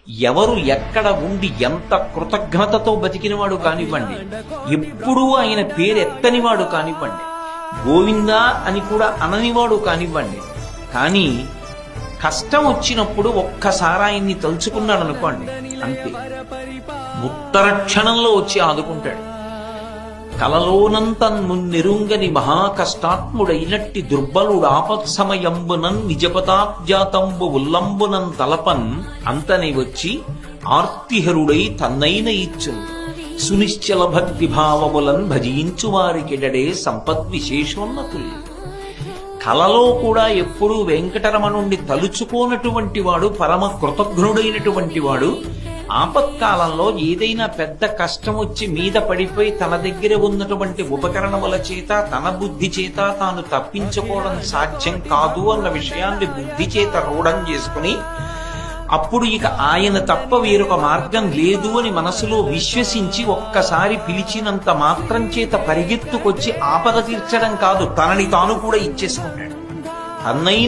ఎవరు ఎక్కడ ఉండి ఎంత కృతజ్ఞతతో బతికినవాడు కానివ్వండి, ఎప్పుడూ ఆయన పేరెత్తనివాడు కానివ్వండి, గోవిందా అని కూడా అననివాడు కానివ్వండి, కానీ కష్టం వచ్చినప్పుడు ఒక్కసారి ఆయన్ని తలుచుకున్నాడు అనుకోండి, అంతే, ఉత్తర క్షణంలో వచ్చి ఆదుకుంటాడు. కలలోనంత నెరుంగని మహాకష్టాత్ముడైనట్టి దుర్బలుడు ఆపత్సమయంబునన్ నిజపదాబ్జాతంబు ఉల్లంబునన్ తలపన్ అంతని వచ్చి ఆర్తిహరుడై తన్నైన ఇచ్చును సునిశ్చల భక్తి భావములన్ భజించు వారికిడడే సంపద్విశేషోన్నతులు. కలలో కూడా ఎప్పుడూ వెంకటరమణుణ్ణి తలుచుకోనటువంటి వాడు, పరమ కృతజ్ఞుడైనటువంటి వాడు, ఆపత్కాలంలో ఏదైనా పెద్ద కష్టం వచ్చి మీద పడిపోయి తన దగ్గర ఉన్నటువంటి ఉపకరణముల చేత తన బుద్ధి చేత తాను తప్పించుకోవడం సాధ్యం కాదు అన్న విషయాన్ని బుద్ధి చేత రూఢం చేసుకుని అప్పుడు ఇక ఆయన తప్ప వేరొక మార్గం లేదు అని మనసులో విశ్వసించి ఒక్కసారి పిలిచినంత మాత్రం చేత పరిగెత్తుకొచ్చి ఆపద తీర్చడం కాదు, తనని తాను కూడా ఇచ్చేసుకుంటాడు. అన్నయ్య